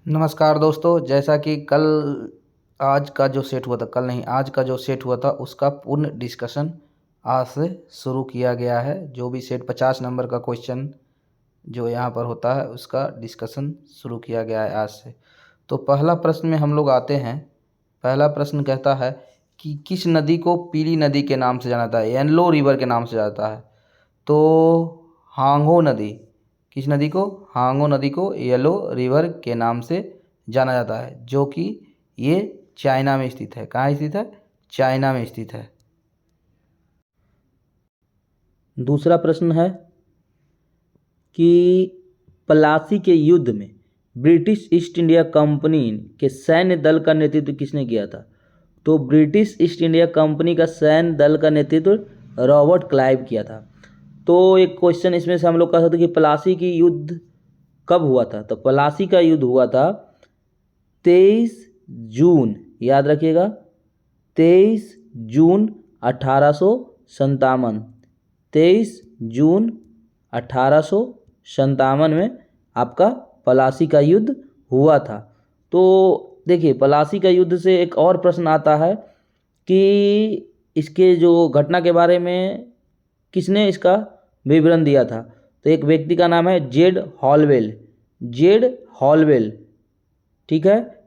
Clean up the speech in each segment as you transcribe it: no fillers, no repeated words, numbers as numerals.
नमस्कार दोस्तों, जैसा कि आज का जो सेट हुआ था, कल नहीं आज का जो सेट हुआ था उसका पूर्ण डिस्कशन आज से शुरू किया गया है। जो भी सेट 50 नंबर का क्वेश्चन जो यहाँ पर होता है उसका डिस्कशन शुरू किया गया है आज से। तो पहला प्रश्न में हम लोग आते हैं। पहला प्रश्न कहता है कि किस नदी को पीली नदी के नाम से जाना जाता है, येलो रिवर के नाम से जाता है। तो हांगो नदी, किस नदी को? हांगो नदी को येलो रिवर के नाम से जाना जाता है, जो कि ये चाइना में स्थित है। कहाँ स्थित है? चाइना में स्थित है। दूसरा प्रश्न है कि प्लासी के युद्ध में ब्रिटिश ईस्ट इंडिया कंपनी के सैन्य दल का नेतृत्व किसने किया था? तो ब्रिटिश ईस्ट इंडिया कंपनी का सैन्य दल का नेतृत्व रॉबर्ट क्लाइव किया था। तो एक क्वेश्चन इसमें से हम लोग कह सकते हैं कि प्लासी की युद्ध कब हुआ था? तो प्लासी का युद्ध हुआ था 23 जून, याद रखिएगा, 23 जून 1857। 23 जून 1857 में आपका प्लासी का युद्ध हुआ था। तो देखिए, प्लासी का युद्ध से एक और प्रश्न आता है कि इसके जो घटना के बारे में किसने इसका विवरण दिया था? तो एक व्यक्ति का नाम है जेड हॉलवेल। जेड हॉलवेल, ठीक है।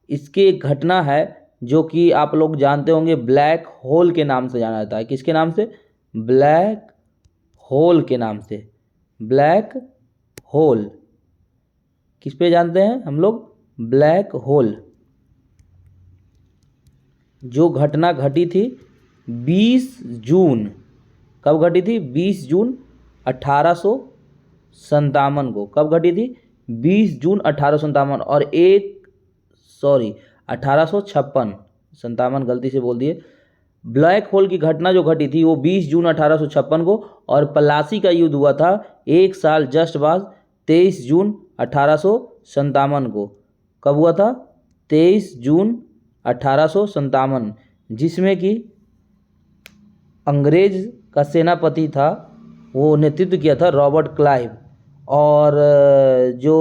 इसकी एक घटना है जो कि आप लोग जानते होंगे, ब्लैक होल के नाम से जाना जाता है। किसके नाम से? ब्लैक होल के नाम से। ब्लैक होल किस पे जानते हैं हम लोग? Black hole. जो घटना घटी थी 20 जून, कब घटी थी? 20 जून 1857 को। कब घटी थी? 20 जून 1857 और 1856, 57 गलती से बोल दिए। ब्लैक होल की घटना जो घटी थी वो 20 जून 1856 को, और प्लासी का युद्ध हुआ था एक साल जस्ट बाद 23 जून 1857 को। कब हुआ था? 23 जून 1857, जिसमें कि अंग्रेज का सेनापति था, वो नेतृत्व किया था रॉबर्ट क्लाइव, और जो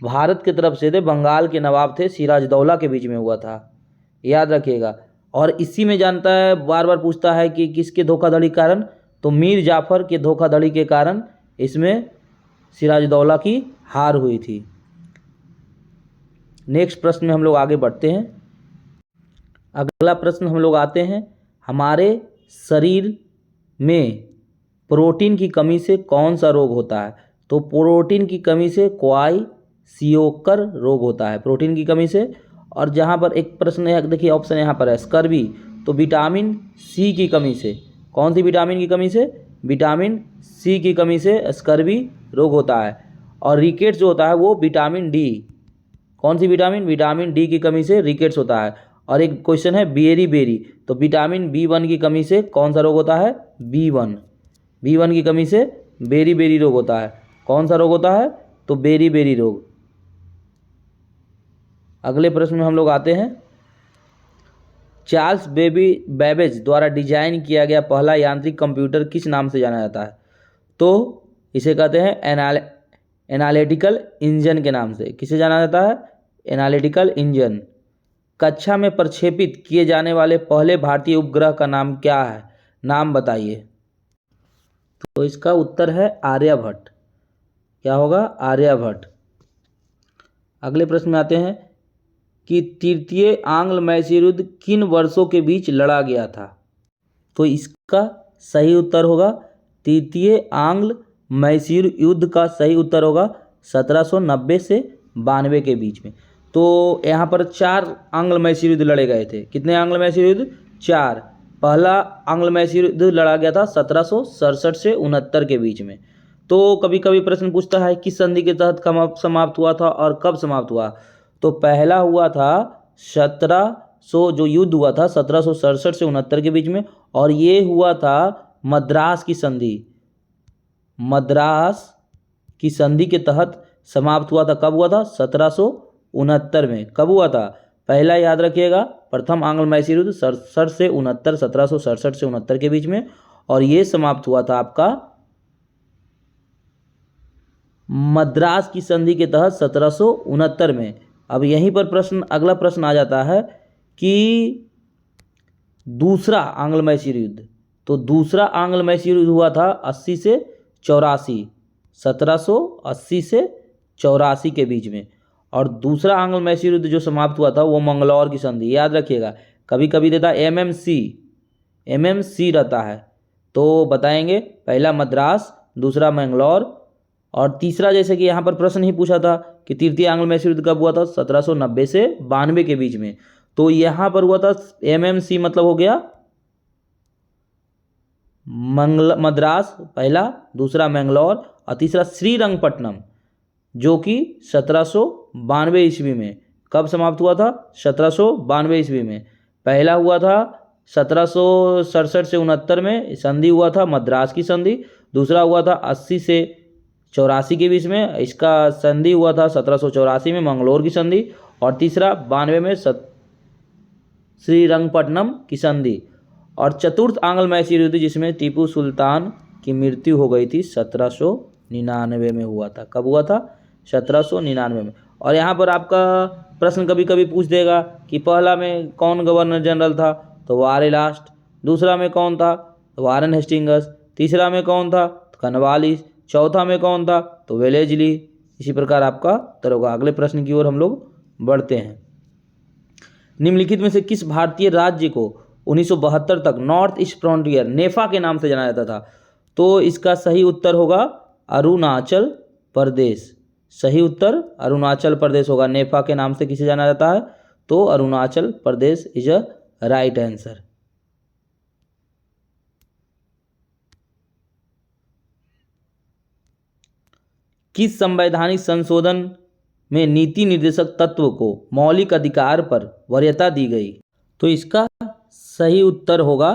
भारत की तरफ से थे, बंगाल के नवाब थे, सिराजदौला के बीच में हुआ था, याद रखिएगा। और इसी में जानता है, बार बार पूछता है कि किसके धोखाधड़ी के कारण? तो मीर जाफ़र के धोखाधड़ी के कारण इसमें सिराजदौला की हार हुई थी। नेक्स्ट प्रश्न में हम लोग आगे बढ़ते हैं। अगला प्रश्न हम लोग आते हैं, हमारे शरीर में प्रोटीन की कमी से कौन सा रोग होता है? तो प्रोटीन की कमी से क्वाइसियोकर रोग होता है, प्रोटीन की कमी से। और जहाँ पर एक प्रश्न है, देखिए ऑप्शन यहाँ पर है, स्कर्वी। तो विटामिन सी की कमी से, कौन सी विटामिन की कमी से? विटामिन सी की कमी से स्कर्वी रोग होता है। और रिकेट्स जो होता है वो विटामिन डी, कौन सी विटामिन? विटामिन डी की कमी से रिकेट्स होता है। और एक क्वेश्चन है बेरी बेरी, तो विटामिन B1 की कमी से कौन सा रोग होता है? B1, B1 की कमी से बेरी बेरी रोग होता है। कौन सा रोग होता है? तो बेरी बेरी रोग। अगले प्रश्न में हम लोग आते हैं, चार्ल्स बेबेज द्वारा डिजाइन किया गया पहला यांत्रिक कंप्यूटर किस नाम से जाना जाता है? तो इसे कहते हैं एनालिटिकल इंजन के नाम से। किसे जाना जाता है? Analytical engine. कक्षा में प्रक्षेपित किए जाने वाले पहले भारतीय उपग्रह का नाम क्या है? नाम बताइए। तो इसका उत्तर है आर्यभट्ट। क्या होगा? आर्यभट्ट। अगले प्रश्न में आते हैं कि तृतीय आंग्ल मैसूर युद्ध किन वर्षों के बीच लड़ा गया था? तो इसका सही उत्तर होगा, तृतीय आंग्ल मैसूर युद्ध का सही उत्तर होगा 1790 से 92 के बीच में। तो यहाँ पर 4 आंग्ल मैसूर युद्ध लड़े गए थे। कितने आंग्ल मैसूर युद्ध? 4। पहला आंग्ल मैसूर युद्ध लड़ा गया था 1767 से 69 के बीच में। तो कभी कभी प्रश्न पूछता है किस संधि के तहत कब समाप्त हुआ था और कब समाप्त हुआ? तो पहला हुआ था 1700, जो युद्ध हुआ था 1767 से 69 के बीच में, और ये हुआ था मद्रास की संधि। मद्रास की संधि के तहत समाप्त हुआ था। कब हुआ था? 1769 में। कब हुआ था? पहला याद रखिएगा, प्रथम आंग्ल मैसूर युद्ध 67 से 69, 1767 से 69 के बीच में, और ये समाप्त हुआ था आपका मद्रास की संधि के तहत 1769 में। अब यहीं पर अगला प्रश्न आ जाता है कि दूसरा आंग्ल मैसूर युद्ध, तो दूसरा आंग्ल मैसूर युद्ध हुआ था 80 से 84, 1780 से 84 के बीच में। और दूसरा आंग्ल मैसूर युद्ध जो समाप्त हुआ था वो मंगलौर की संधि, याद रखिएगा। कभी कभी देता एमएमसी रहता है, तो बताएंगे पहला मद्रास, दूसरा मंगलौर, और तीसरा जैसे कि यहाँ पर प्रश्न ही पूछा था कि तृतीय आंग्ल मैसूर युद्ध कब हुआ था, 1790 से 92 के बीच में। तो यहाँ पर हुआ था एमएमसी, मतलब हो गया मद्रास पहला, दूसरा मंगलौर, और तीसरा श्रीरंगपट्टनम, जो कि 1792 ईस्वी में। कब समाप्त हुआ था, 1792 ईस्वी में। पहला हुआ था 1767 से 69 में, संधि हुआ था मद्रास की संधि। दूसरा हुआ था 80 से 84 के बीच में, इसका संधि हुआ था 1784 में, मंगलौर की संधि। और तीसरा 92 में श्रीरंगपट्टनम की संधि। और चतुर्थ आंग्ल मैसूर युद्ध जिसमें टीपू सुल्तान की मृत्यु हो गई थी 1799 में हुआ था। कब हुआ था, 1799 में। और यहाँ पर आपका प्रश्न कभी कभी पूछ देगा कि पहला में कौन गवर्नर जनरल था, तो वारेलास्ट। दूसरा में कौन था, तो वारन हेस्टिंग्स। तीसरा में कौन था, तो कॉनवालिस। चौथा में कौन था, तो वेलेस्ली। इसी प्रकार आपका उत्तर होगा। अगले प्रश्न की ओर हम लोग बढ़ते हैं। निम्नलिखित में से किस भारतीय राज्य को 1972 तक नॉर्थ ईस्ट फ्रंटियर नेफा के नाम से जाना जाता था, तो इसका सही उत्तर होगा अरुणाचल प्रदेश। सही उत्तर अरुणाचल प्रदेश होगा। नेफा के नाम से किसे जाना जाता है, तो Arunachal Pradesh is a right answer. किस संवैधानिक संशोधन में नीति निर्देशक तत्व को मौलिक अधिकार पर वरीयता दी गई, तो इसका सही उत्तर होगा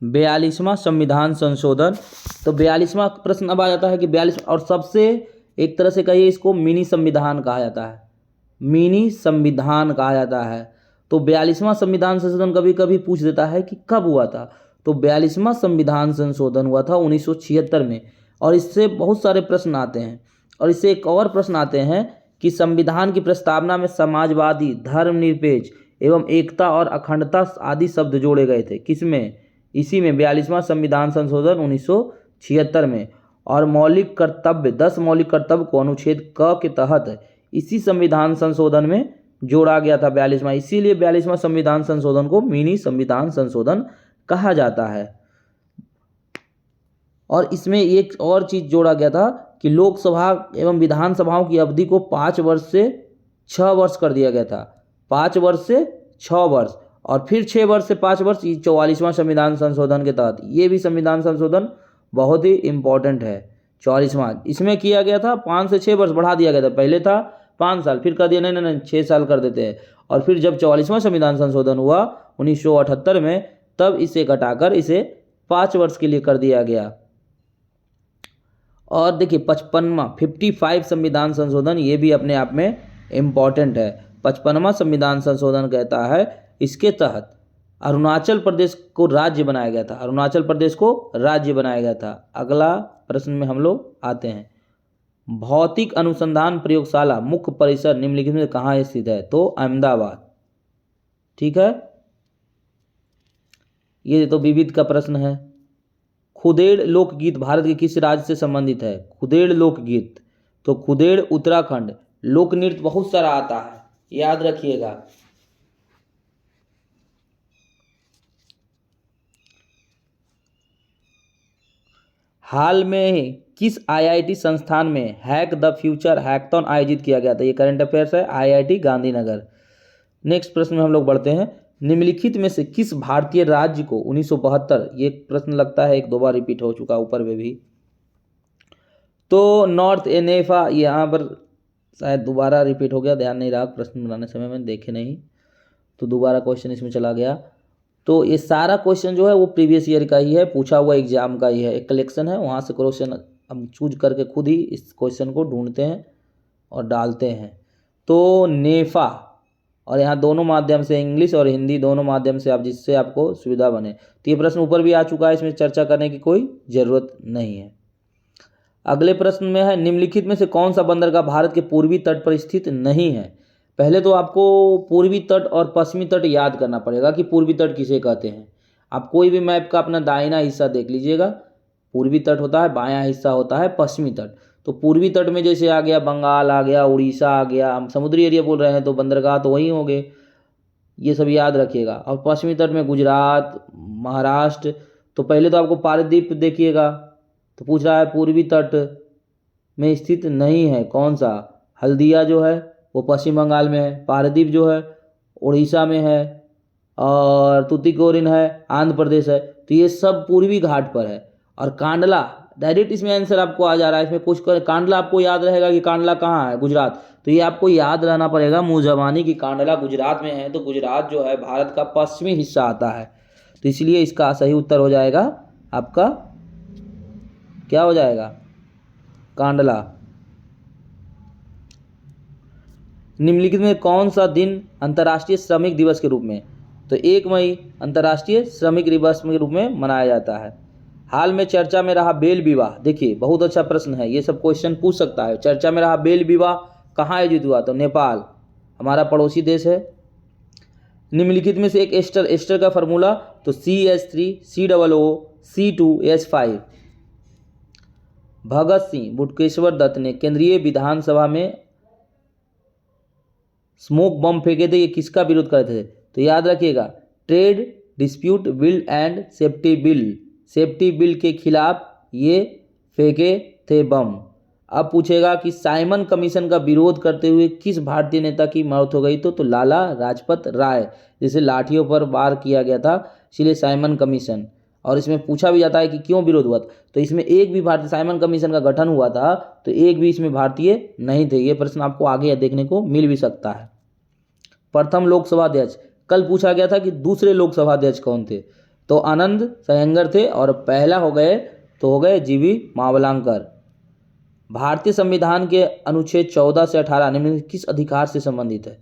42वां संविधान संशोधन। तो 42वां प्रश्न अब आ जाता है कि 42, और सबसे एक तरह से कहिए इसको मिनी संविधान कहा जाता है, मिनी संविधान कहा जाता है। तो 42वां संविधान संशोधन कभी कभी पूछ देता है कि कब हुआ था, तो 42वां संविधान संशोधन हुआ था 1976 में। और इससे बहुत सारे प्रश्न आते हैं, और इससे एक और प्रश्न आते हैं कि संविधान की प्रस्तावना में समाजवादी, धर्मनिरपेक्ष एवं एकता और अखंडता आदि शब्द जोड़े गए थे। किसमें, इसी में 42वां संविधान संशोधन 1976 में। और मौलिक कर्तव्य, 10 मौलिक कर्तव्य को अनुच्छेद क के तहत इसी संविधान संशोधन में जोड़ा गया था 42वां। इसीलिए 42वां संविधान संशोधन को मिनी संविधान संशोधन कहा जाता है। और इसमें एक और चीज़ जोड़ा गया था कि लोकसभा एवं विधानसभाओं की अवधि को 5 वर्ष से 6 वर्ष कर दिया गया था। 5 वर्ष से 6 वर्ष, और फिर 6 वर्ष से 5 वर्ष 44वां संविधान संशोधन के तहत। ये भी संविधान संशोधन बहुत ही इम्पोर्टेंट है। 44वां इसमें किया गया था, 5 से 6 वर्ष बढ़ा दिया गया था। पहले था 5 साल, फिर कर दिया नहीं 6 साल कर देते हैं। और फिर जब 44वां संविधान संशोधन हुआ 1978 में, तब इसे घटाकर इसे 5 वर्ष के लिए कर दिया गया। और देखिए 55 संविधान संशोधन, ये भी अपने आप में इम्पॉर्टेंट है। 55वां संविधान संशोधन कहता है इसके तहत अरुणाचल प्रदेश को राज्य बनाया गया था। अरुणाचल प्रदेश को राज्य बनाया गया था। अगला प्रश्न में हम लोग आते हैं। भौतिक अनुसंधान प्रयोगशाला मुख्य परिसर निम्नलिखित में कहाँ स्थित है, तो अहमदाबाद। ठीक है, ये तो विविध का प्रश्न है। खुदेड़ लोकगीत भारत के किस राज्य से संबंधित है, खुदेड़ लोकगीत, तो खुदेड़ उत्तराखंड। लोक नृत्य बहुत सारा आता है, याद रखिएगा। हाल में किस आईआईटी संस्थान में हैक द फ्यूचर हैकथॉन आयोजित किया गया था, ये करंट अफेयर्स है, आईआईटी गांधीनगर। नेक्स्ट प्रश्न में हम लोग बढ़ते हैं। निम्नलिखित में से किस भारतीय राज्य को 1972, ये प्रश्न लगता है 1-2 बार रिपीट हो चुका ऊपर में भी, तो नॉर्थ नेफा, यहाँ पर शायद दोबारा रिपीट हो गया, ध्यान नहीं रहा प्रश्न बनाने समय में, देखे नहीं तो दोबारा क्वेश्चन इसमें चला गया। तो ये सारा क्वेश्चन जो है वो प्रीवियस ईयर का ही है, पूछा हुआ एग्जाम का ही है, एक कलेक्शन है, वहाँ से क्वेश्चन हम चूज करके खुद ही इस क्वेश्चन को ढूंढते हैं और डालते हैं। तो नेफा, और यहाँ दोनों माध्यम से, इंग्लिश और हिंदी दोनों माध्यम से, आप जिससे आपको सुविधा बने। तो ये प्रश्न ऊपर भी आ चुका है, इसमें चर्चा करने की कोई ज़रूरत नहीं है। अगले प्रश्न में है निम्नलिखित में से कौन सा बंदरगाह भारत के पूर्वी तट पर स्थित नहीं है। पहले तो आपको पूर्वी तट और पश्चिमी तट याद करना पड़ेगा कि पूर्वी तट किसे कहते हैं। आप कोई भी मैप का अपना दाहिना हिस्सा देख लीजिएगा, पूर्वी तट होता है, बायां हिस्सा होता है पश्चिमी तट। तो पूर्वी तट में जैसे आ गया बंगाल, आ गया उड़ीसा, आ गया, हम समुद्री एरिया बोल रहे हैं तो बंदरगाह तो वही होंगे, ये सब याद रखिएगा। और पश्चिमी तट में गुजरात, महाराष्ट्र। तो पहले तो आपको पारदीप देखिएगा, तो पूछ रहा है पूर्वी तट में स्थित नहीं है कौन सा। हल्दिया जो है वो पश्चिम बंगाल में है, पारदीप जो है उड़ीसा में है, और तूतीकोरिन है आंध्र प्रदेश है। तो ये सब पूर्वी घाट पर है। और कांडला डायरेक्ट इसमें आंसर आपको आ जा रहा है, इसमें कुछ कर कांडला आपको याद रहेगा कि कांडला कहाँ है, गुजरात। तो ये आपको याद रहना पड़ेगा मुँह जबानी की कांडला गुजरात में है। तो गुजरात जो है भारत का पश्चिमी हिस्सा आता है। तो इसलिए इसका सही उत्तर हो जाएगा आपका, क्या हो जाएगा, कांडला। निम्नलिखित में कौन सा दिन अंतर्राष्ट्रीय श्रमिक दिवस के रूप में, तो 1 मई अंतर्राष्ट्रीय श्रमिक दिवस के रूप में मनाया जाता है। हाल में चर्चा में रहा बेल विवाह, देखिए बहुत अच्छा प्रश्न है, ये सब क्वेश्चन पूछ सकता है। चर्चा में रहा बेल विवाह कहाँ आयोजित हुआ, तो नेपाल, हमारा पड़ोसी देश है। निम्नलिखित में से एक एस्टर का फार्मूला, तो CH3COO C2H5। भगत सिंह बुटकेश्वर दत्त ने केंद्रीय विधानसभा में स्मोक बम फेंके थे, ये किसका विरोध करते थे, तो याद रखिएगा trade dispute bill and safety bill के खिलाफ ये फेंके थे बम। अब पूछेगा कि साइमन कमीशन का विरोध करते हुए किस भारतीय नेता की मौत हो गई, तो लाला लाजपत राय, जिसे लाठियों पर वार किया गया था, इसलिए साइमन कमीशन। और इसमें पूछा भी जाता है कि क्यों विरोध हुआ, तो इसमें एक भी भारतीय, साइमन कमीशन का गठन हुआ था तो एक भी इसमें भारतीय नहीं थे। ये प्रश्न आपको आगे देखने को मिल भी सकता है। प्रथम लोकसभा अध्यक्ष, कल पूछा गया था कि दूसरे लोकसभा अध्यक्ष कौन थे, तो आनंद सयंगर थे। और पहला हो गए जीवी मावलांकर। भारतीय संविधान के अनुच्छेद 14 से 18 निम्न किस अधिकार से संबंधित है,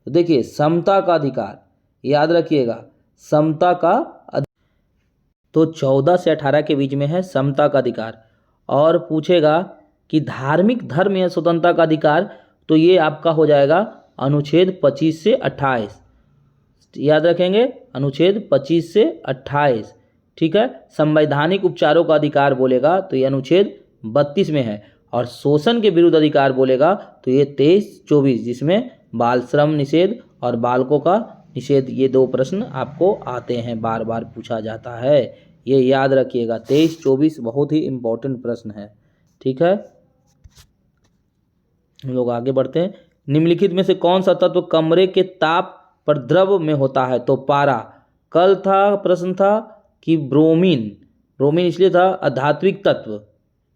तो देखिए समता का अधिकार, याद रखिएगा समता का। तो 14 से 18 के बीच में है समता का अधिकार। और पूछेगा कि धार्मिक धर्म या स्वतंत्रता का अधिकार, तो ये आपका हो जाएगा अनुच्छेद 25 से 28, याद रखेंगे अनुच्छेद 25 से 28, ठीक है। संवैधानिक उपचारों का अधिकार बोलेगा तो ये अनुच्छेद 32 में है। और शोषण के विरुद्ध अधिकार बोलेगा तो ये 23-24, जिसमें बाल श्रम निषेध और बालकों का निषेध, ये 2 प्रश्न आपको आते हैं, बार बार पूछा जाता है, ये याद रखिएगा। 23-24 बहुत ही इम्पोर्टेंट प्रश्न है, ठीक है। हम लोग आगे बढ़ते हैं। निम्नलिखित में से कौन सा तत्व कमरे के ताप पर द्रव में होता है, तो पारा। कल था प्रश्न था कि ब्रोमीन इसलिए था अधात्विक तत्व,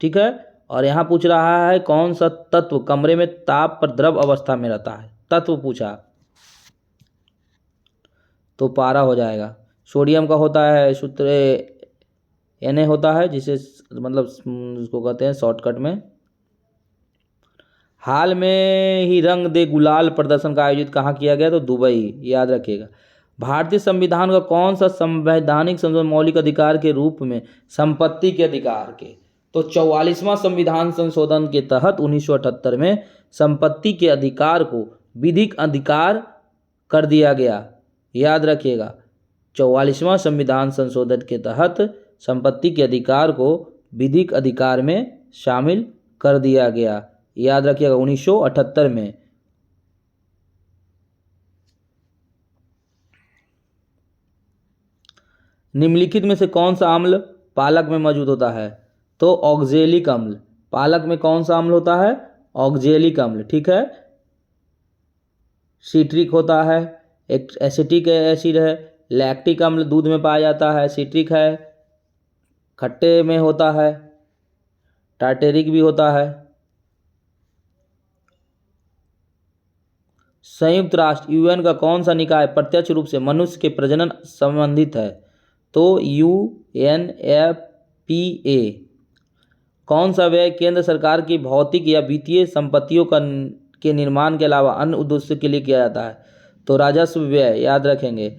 ठीक है। और यहाँ पूछ रहा है कौन सा तत्व कमरे में ताप पर द्रव अवस्था में रहता है, तत्व पूछा, तो पारा हो जाएगा। सोडियम का होता है सूत्र Na होता है, जिसे मतलब उसको कहते हैं शॉर्टकट में। हाल में ही रंग दे गुलाल प्रदर्शन का आयोजित कहाँ किया गया, तो दुबई, याद रखिएगा। भारतीय संविधान का कौन सा संवैधानिक संशोधन मौलिक अधिकार के रूप में संपत्ति के अधिकार के, तो 44वां संविधान संशोधन के तहत 1978 में संपत्ति के अधिकार को विधिक अधिकार कर दिया गया, याद रखिएगा। 44वां संविधान संशोधन के तहत संपत्ति के अधिकार को विधिक अधिकार में शामिल कर दिया गया, याद रखिएगा 1978 में। निम्नलिखित में से कौन सा अम्ल पालक में मौजूद होता है, तो ऑक्जेलिक अम्ल। पालक में कौन सा अम्ल होता है, ऑक्जेलिक अम्ल, ठीक है। सिट्रिक होता है, एक एसिटिक एसिड है। लैक्टिक अम्ल दूध में पाया जाता है, सिट्रिक है। खट्टे में होता है, टार्टेरिक भी होता है। संयुक्त राष्ट्र UN का कौन सा निकाय प्रत्यक्ष रूप से मनुष्य के प्रजनन संबंधित है, तो UNFPA। कौन सा व्यय केंद्र सरकार की भौतिक या वित्तीय संपत्तियों के निर्माण के अलावा अन्य उद्देश्य के लिए किया जाता है, तो राजस्व व्यय, याद रखेंगे।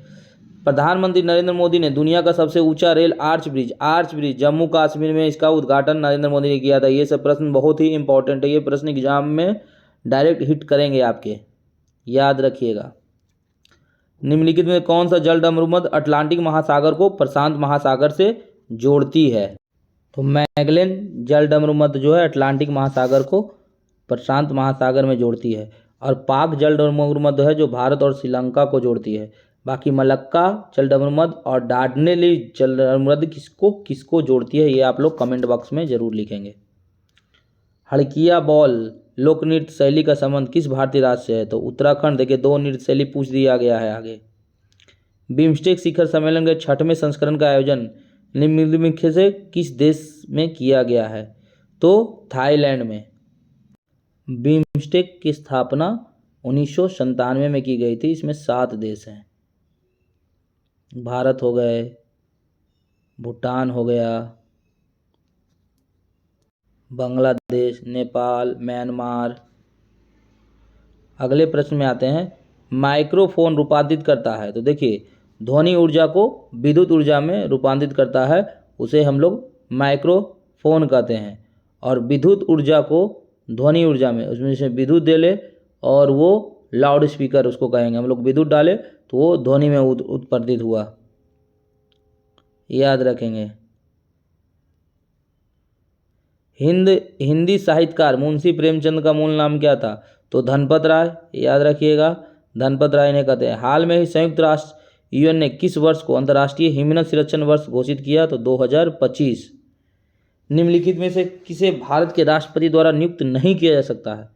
प्रधानमंत्री नरेंद्र मोदी ने दुनिया का सबसे ऊंचा rail arch bridge Jammu Kashmir में इसका उद्घाटन नरेंद्र मोदी ने किया था। ये सब प्रश्न बहुत ही इंपॉर्टेंट है, ये प्रश्न एग्जाम में डायरेक्ट हिट करेंगे आपके, याद रखिएगा। निम्नलिखित में कौन सा जलडमरूमध अटलांटिक महासागर को प्रशांत महासागर से जोड़ती है? तो मैगेलन जलडमरूमध जो है अटलांटिक महासागर को प्रशांत महासागर में जोड़ती है, और पाक जलडमरूमध है जो भारत और श्रीलंका को जोड़ती है। बाकी मलक्का जलडमरूमध और डार्डनेली जलडमरूमध किसको किसको जोड़ती है, ये आप लोग कमेंट बॉक्स में जरूर लिखेंगे। हड़किया बॉल लोक नृत्य शैली का संबंध किस भारतीय राज्य से है? तो उत्तराखंड। देखिए 2 नृत्य शैली पूछ दिया गया है आगे। बिम्स्टेक शिखर सम्मेलन के 6वें संस्करण का आयोजन निम्नलिखित से किस देश में किया गया है? तो थाईलैंड में। बिम्स्टेक की स्थापना 1997 में की गई थी। इसमें 7 देश हैं, भारत हो गए, भूटान हो गया, बांग्लादेश, नेपाल, म्यांमार। अगले प्रश्न में आते हैं, माइक्रोफोन रूपांतरित करता है। तो देखिए ध्वनि ऊर्जा को विद्युत ऊर्जा में रूपांतरित करता है, उसे हम लोग माइक्रोफोन कहते हैं। और विद्युत ऊर्जा को ध्वनि ऊर्जा में, उसमें से विद्युत दे ले और वो लाउड स्पीकर उसको कहेंगे। हम लोग विद्युत डाले तो वो ध्वनि में उत्पादित हुआ, याद रखेंगे। हिंदी साहित्यकार मुंशी प्रेमचंद का मूल नाम क्या था? तो धनपत राय, याद रखिएगा, धनपत राय ने कहते हैं। हाल में ही संयुक्त राष्ट्र यूएन ने किस वर्ष को अंतर्राष्ट्रीय हिमनद संरक्षण वर्ष घोषित किया? तो 2025। निम्नलिखित में से किसे भारत के राष्ट्रपति द्वारा नियुक्त नहीं किया जा सकता है?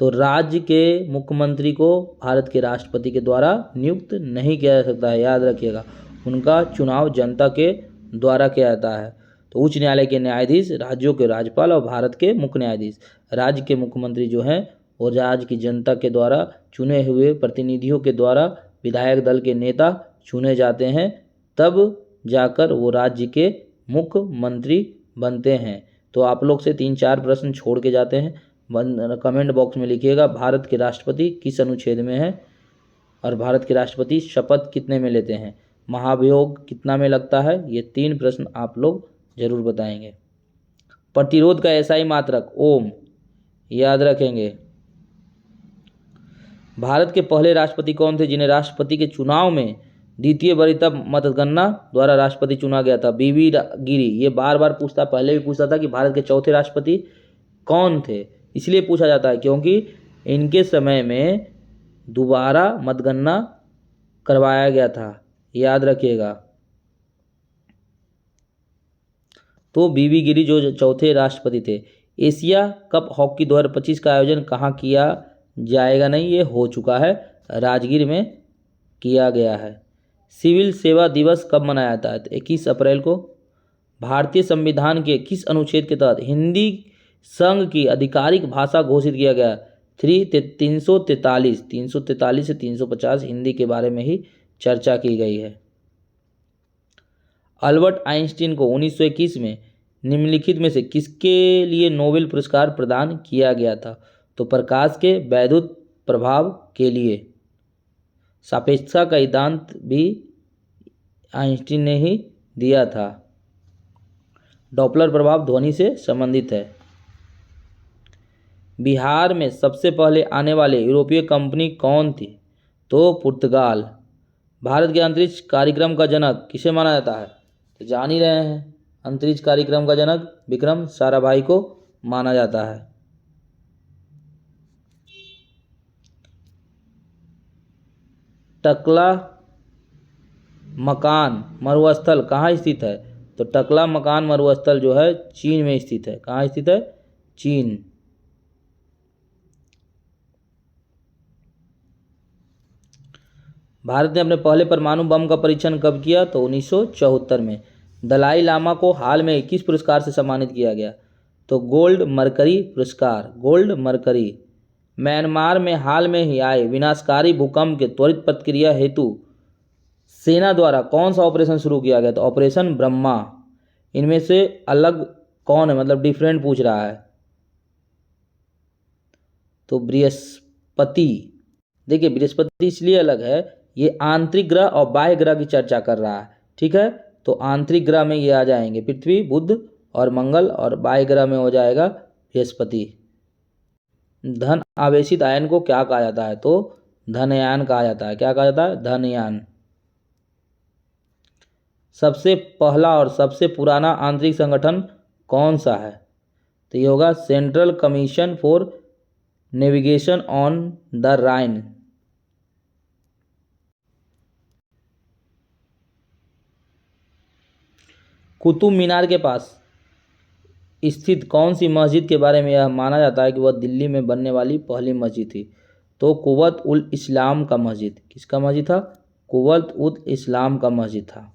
तो राज्य के मुख्यमंत्री को भारत के राष्ट्रपति के द्वारा नियुक्त नहीं किया जा सकता है, याद रखिएगा। उनका चुनाव जनता के द्वारा किया जाता है। तो उच्च न्यायालय के न्यायाधीश, राज्यों के राज्यपाल और भारत के मुख्य न्यायाधीश। राज्य के मुख्यमंत्री जो हैं वो राज्य की जनता के द्वारा चुने हुए प्रतिनिधियों के द्वारा विधायक दल के नेता चुने जाते हैं, तब जाकर वो राज्य के मुख्यमंत्री बनते हैं। तो आप लोग से 3-4 प्रश्न छोड़ के जाते हैं, कमेंट बॉक्स में लिखिएगा भारत के राष्ट्रपति किस अनुच्छेद में है, और भारत के राष्ट्रपति शपथ कितने में लेते हैं, महाभियोग कितना में लगता है। ये 3 प्रश्न आप लोग जरूर बताएंगे। प्रतिरोध का एसआई मात्रक ओम, याद रखेंगे। भारत के पहले राष्ट्रपति कौन थे जिन्हें राष्ट्रपति के चुनाव में द्वितीय वरीयता मतगणना द्वारा राष्ट्रपति चुना गया था? बीवी गिरी। ये बार बार पूछता, पहले भी पूछता था कि भारत के चौथे राष्ट्रपति कौन थे। इसलिए पूछा जाता है क्योंकि इनके समय में दोबारा मतगणना करवाया गया था, याद रखिएगा। तो बीवी गिरी जो चौथे राष्ट्रपति थे। एशिया कप हॉकी 2025 का आयोजन कहाँ किया जाएगा? नहीं, ये हो चुका है, राजगीर में किया गया है। सिविल सेवा दिवस कब मनाया जाता है? 21 अप्रैल को। भारतीय संविधान के किस अनुच्छेद के तहत हिंदी संघ की आधिकारिक भाषा घोषित किया गया? 343 से 350 हिंदी के बारे में ही चर्चा की गई है। अल्बर्ट आइंस्टीन को 1921 में निम्नलिखित में से किसके लिए नोबेल पुरस्कार प्रदान किया गया था? तो प्रकाश के वैद्युत प्रभाव के लिए। सापेक्षता का सिद्धांत भी आइंस्टीन ने ही दिया था। डॉपलर प्रभाव ध्वनि से संबंधित है। बिहार में सबसे पहले आने वाले यूरोपीय कंपनी कौन थी? तो पुर्तगाल। भारत के अंतरिक्ष कार्यक्रम का जनक किसे माना जाता है? तो जान ही रहे हैं, अंतरिक्ष कार्यक्रम का जनक विक्रम साराभाई को माना जाता है। टकला मकान मरुस्थल कहाँ स्थित है? तो टकला मकान मरुस्थल जो है चीन में स्थित है। कहाँ स्थित है? चीन। भारत ने अपने पहले परमाणु बम का परीक्षण कब किया? तो 1974 में। दलाई लामा को हाल में किस पुरस्कार से सम्मानित किया गया? तो गोल्ड मरकरी पुरस्कार, गोल्ड मरकरी। म्यांमार में हाल में ही आए विनाशकारी भूकंप के त्वरित प्रतिक्रिया हेतु सेना द्वारा कौन सा ऑपरेशन शुरू किया गया? तो ऑपरेशन ब्रह्मा। इनमें से अलग कौन है, मतलब डिफरेंट पूछ रहा है? तो बृहस्पति। देखिए बृहस्पति इसलिए अलग है, ये आंतरिक ग्रह और बाह्य ग्रह की चर्चा कर रहा है, ठीक है। तो आंतरिक ग्रह में ये आ जाएंगे पृथ्वी, बुध और मंगल, और बाह्य ग्रह में हो जाएगा बृहस्पति। धन आवेशित आयन को क्या कहा जाता है? तो धनयान कहा जाता है। क्या कहा जाता है? धनयान। सबसे पहला और सबसे पुराना आंतरिक संगठन कौन सा है? तो ये होगा central commission for navigation on the Rhine. Qutub Minar के पास स्थित कौन सी मस्जिद के बारे में यह माना जाता है कि वह दिल्ली में बनने वाली पहली मस्जिद थी? तो कुव्वत उल इस्लाम का मस्जिद। किसका मस्जिद था? कुव्वत उल इस्लाम का मस्जिद था।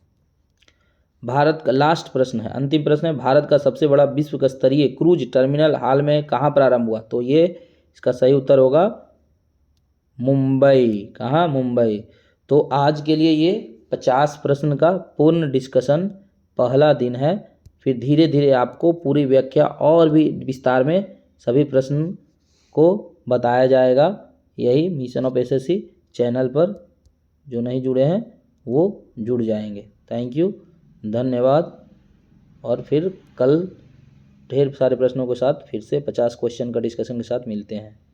भारत का लास्ट प्रश्न है, अंतिम प्रश्न है, भारत का सबसे बड़ा विश्व स्तरीय क्रूज टर्मिनल हाल में कहाँ प्रारंभ हुआ? तो ये इसका सही उत्तर होगा मुंबई। कहाँ? मुंबई। तो आज के लिए ये 50 प्रश्न का पूर्ण डिस्कशन पहला दिन है। फिर धीरे धीरे आपको पूरी व्याख्या और भी विस्तार में सभी प्रश्न को बताया जाएगा, यही मिशन ऑफ एसएससी चैनल पर। जो नहीं जुड़े हैं वो जुड़ जाएंगे। थैंक यू, धन्यवाद। और फिर कल ढेर सारे प्रश्नों के साथ फिर से 50 क्वेश्चन का डिस्कशन के साथ मिलते हैं।